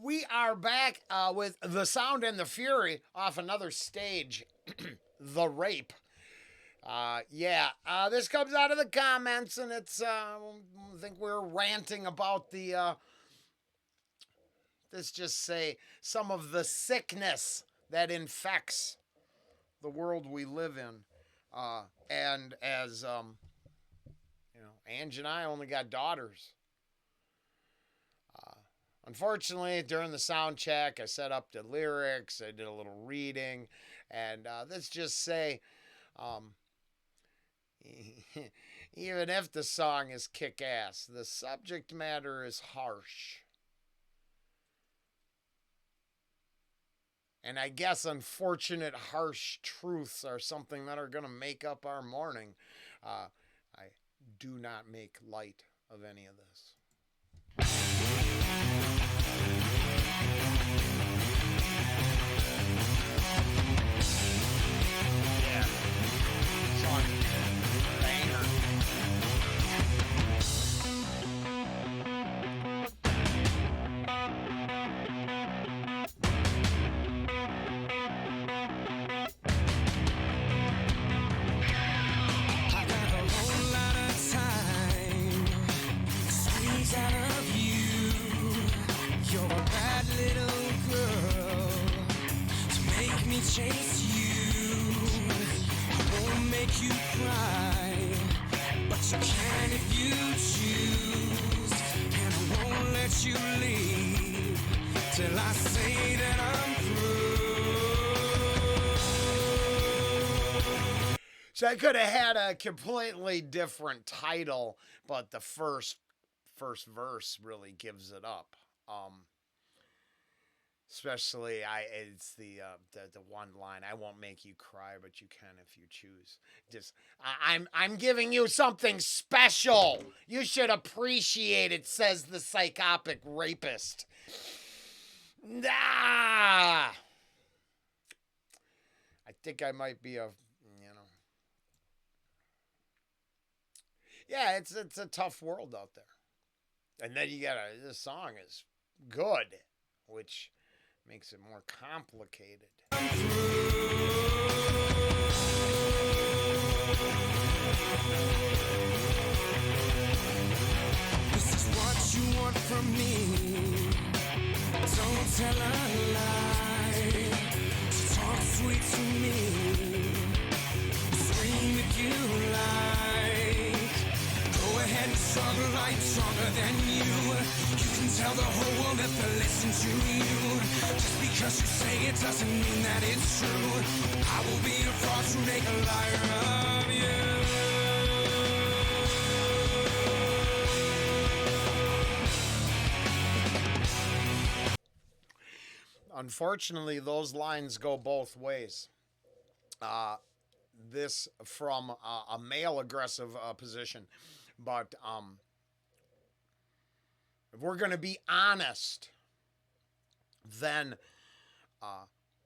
We are back with The Sound and the Fury off another stage, The Rape. This comes out of the comments, and I think we're ranting about let's just say, some of the sickness that infects the world we live in. And as, Ange and I only got daughters. Unfortunately, during the sound check, I set up the lyrics, I did a little reading, and let's just say, um, even if the song is kick ass, the subject matter is harsh. And I guess unfortunate, harsh truths are something that are going to make up our morning. I do not make light of any of this. Yeah, song banger. I got a whole lot of time to squeeze out of you. You're a bad little girl to make me chase you. I won't make you cry, but you can if you choose. And I won't let you leave till I say that I'm through. So I could have had a completely different title, but the first verse really gives it up. Especially it's the one line, I won't make you cry, but you can if you choose. Just I'm giving you something special. You should appreciate it, says the psychotic rapist. Ah, I think I might be yeah, it's a tough world out there. And then you got this song is good, which makes it more complicated. This is what you want from me. Don't tell a lie. Just talk sweet to me. Scream if you like. Go ahead and struggle, I'm stronger than you. You can tell the whole world if they listen to you. Just because you say it doesn't mean that it's true. I will be a fraud to make a liar of you. Unfortunately, those lines go both ways. Uh, this from a male aggressive position, but if we're going to be honest, then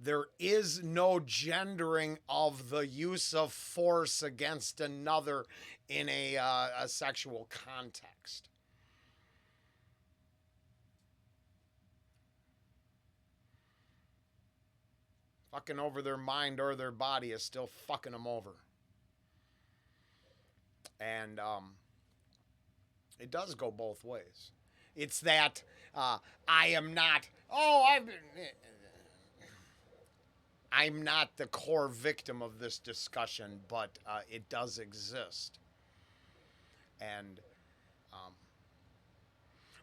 there is no gendering of the use of force against another in a sexual context. Fucking over their mind or their body is still fucking them over. And it does go both ways. It's that I am not, I'm not the core victim of this discussion, but it does exist. And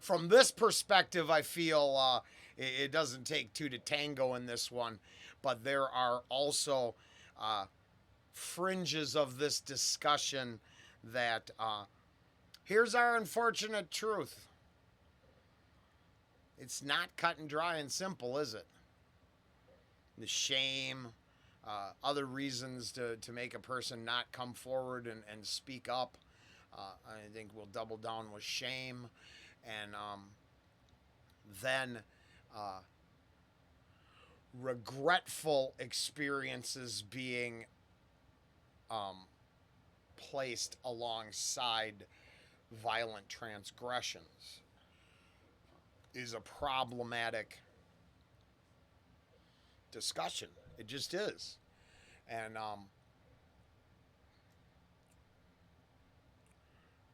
from this perspective, I feel it doesn't take two to tango in this one, but there are also fringes of this discussion that here's our unfortunate truth. It's not cut and dry and simple, is it? The shame, other reasons to make a person not come forward and speak up. I think we'll double down with shame. And then regretful experiences being placed alongside violent transgressions. is a problematic discussion. It just is. And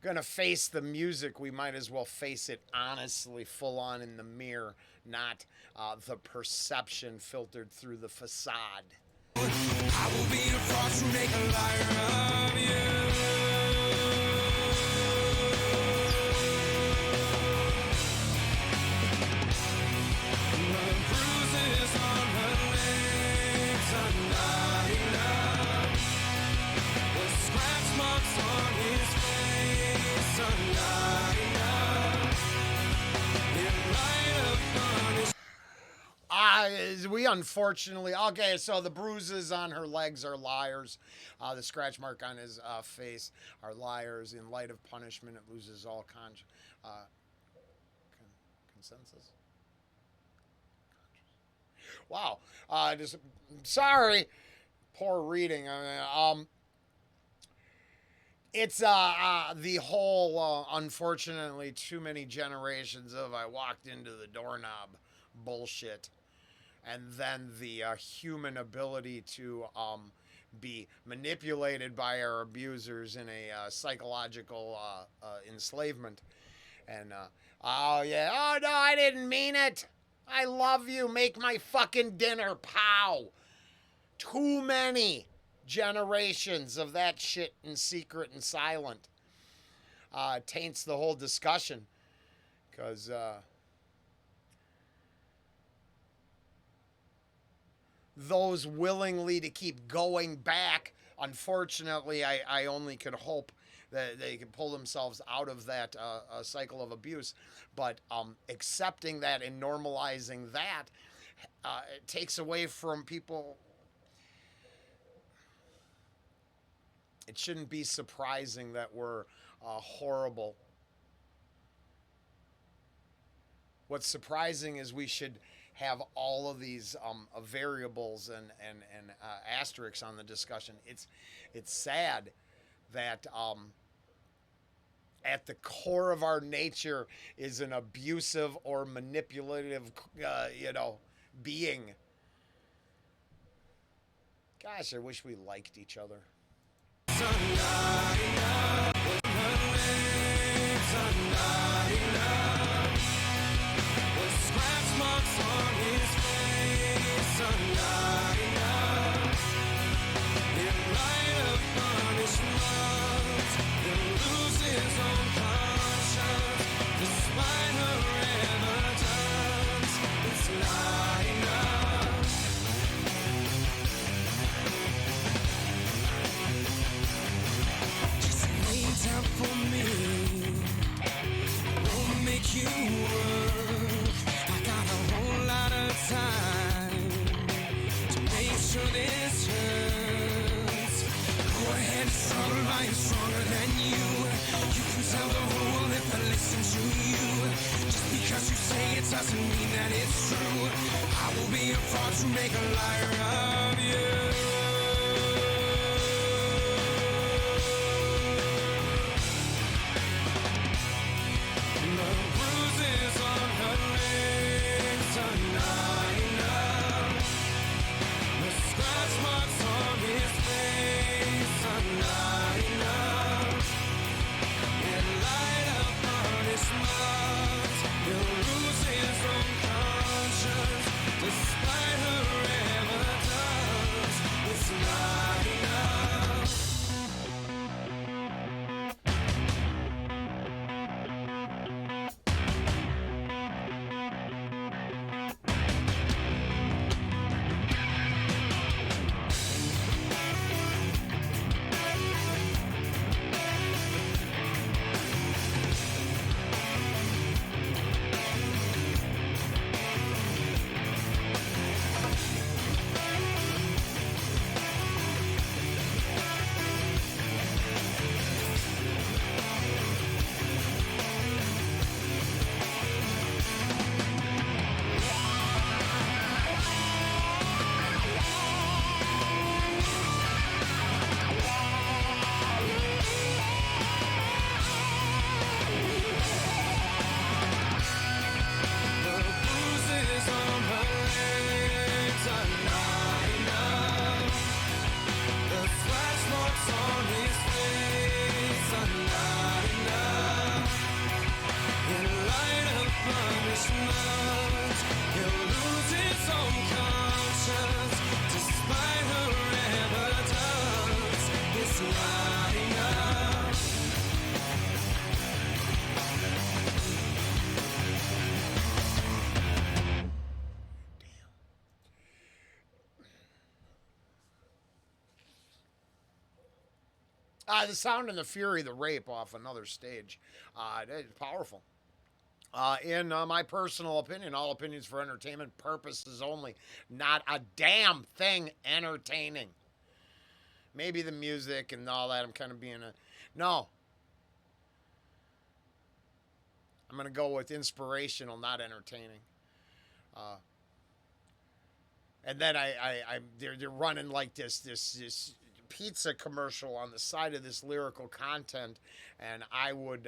gonna face the music, we might as well face it honestly, full on in the mirror, not the perception filtered through the facade. I will be a fraud to make a liar of you. We unfortunately, okay, so the bruises on her legs are liars. The scratch mark on his face are liars. In light of punishment, it loses all consensus. Wow. Just sorry. Poor reading. It's the whole, unfortunately, too many generations of I walked into the doorknob bullshit. And then the human ability to be manipulated by our abusers in a psychological enslavement. And, oh, yeah, oh, no, I didn't mean it. I love you. Make my fucking dinner. Pow. Too many generations of that shit in secret and silent. Taints the whole discussion. Because, those willingly to keep going back, unfortunately, I only could hope that they can pull themselves out of that cycle of abuse. But accepting that and normalizing that it takes away from people. It shouldn't be surprising that we're horrible. What's surprising is we should have all of these variables and asterisks on the discussion. It's sad that at the core of our nature is an abusive or manipulative, being. Gosh, I wish we liked each other. Doesn't mean that it's true. I will be a fraud to make a liar of you. The bruises on her legs are not enough. The scratch marks on his face are not enough. In light of punishment, he'll lose his own conscience, despite her evidence. The Sound and the Fury, the Rape off Another Stage. It's powerful. In my personal opinion, all opinions for entertainment purposes only. Not a damn thing entertaining. Maybe the music and all that. I'm kind of being a. No. I'm going to go with inspirational, not entertaining. Uh, and then they're running like this pizza commercial on the side of this lyrical content, and I would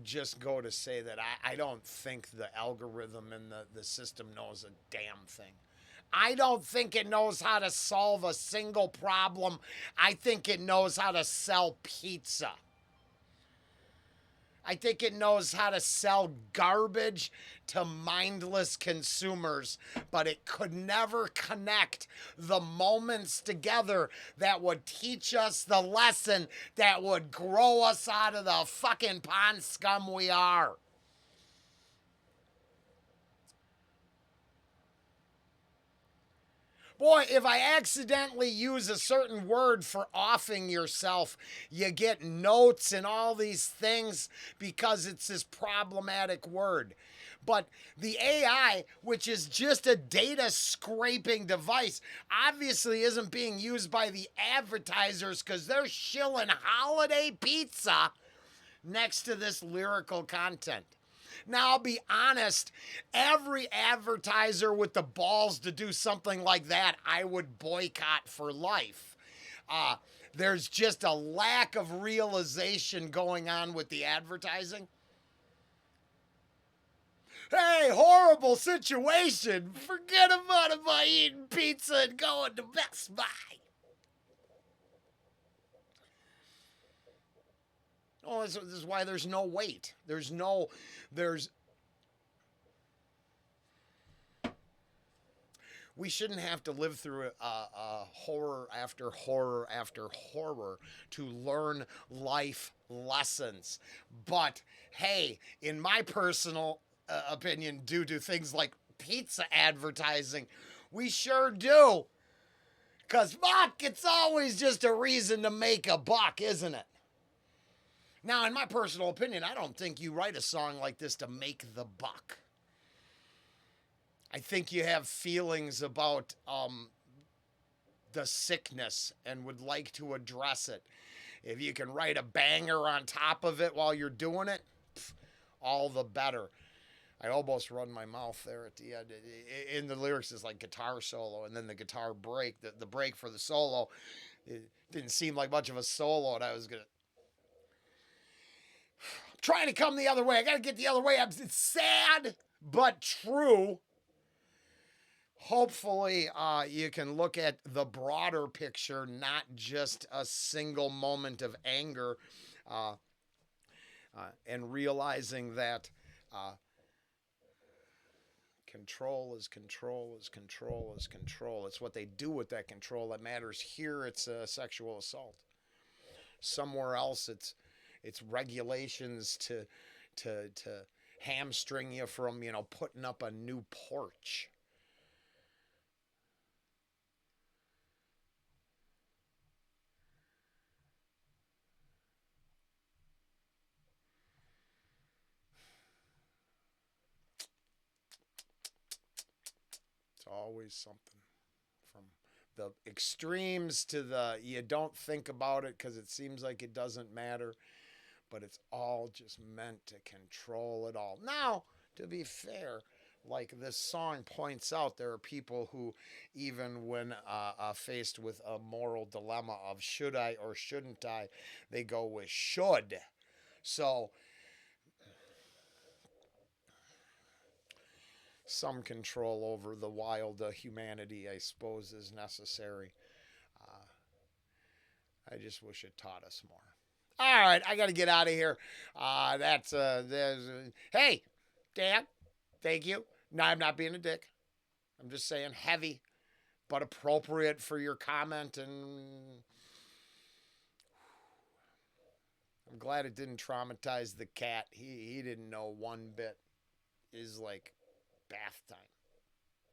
just go to say that I don't think the algorithm and the system knows a damn thing. I don't think it knows how to solve a single problem. I think it knows how to sell pizza. I think it knows how to sell garbage to mindless consumers, but it could never connect the moments together that would teach us the lesson that would grow us out of the fucking pond scum we are. Boy, if I accidentally use a certain word for offing yourself, you get notes and all these things because it's this problematic word. But the AI, which is just a data scraping device, obviously isn't being used by the advertisers because they're shilling holiday pizza next to this lyrical content. Now, I'll be honest, every advertiser with the balls to do something like that, I would boycott for life. There's just a lack of realization going on with the advertising. Hey, horrible situation. Forget about it by eating pizza and going to Best Buy. Oh, this is why there's no wait. We shouldn't have to live through horror after horror after horror to learn life lessons. But hey, in my personal opinion, due to things like pizza advertising, we sure do. Because, fuck, it's always just a reason to make a buck, isn't it? Now, in my personal opinion, I don't think you write a song like this to make the buck. I think you have feelings about the sickness and would like to address it. If you can write a banger on top of it while you're doing it, all the better. I almost run my mouth there at the end. In the lyrics is like guitar solo and then the guitar break. The break for the solo, it didn't seem like much of a solo, and I was going to... trying to come the other way. I got to get the other way. It's sad, but true. Hopefully, you can look at the broader picture, not just a single moment of anger, and realizing that control is control is control is control. It's what they do with that control that matters. Here, it's sexual assault. Somewhere else, it's regulations to hamstring you from, putting up a new porch. It's always something. From the extremes to the you don't think about it because it seems like it doesn't matter. But it's all just meant to control it all. Now, to be fair, like this song points out, there are people who, even when faced with a moral dilemma of should I or shouldn't I, they go with should. So, some control over the wild humanity, I suppose, is necessary. I just wish it taught us more. All right, I got to get out of here. Hey, Dan, thank you. No, I'm not being a dick. I'm just saying heavy, but appropriate for your comment. And I'm glad it didn't traumatize the cat. He didn't know one bit. Is like bath time.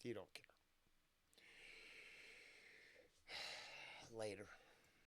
He don't care. Later.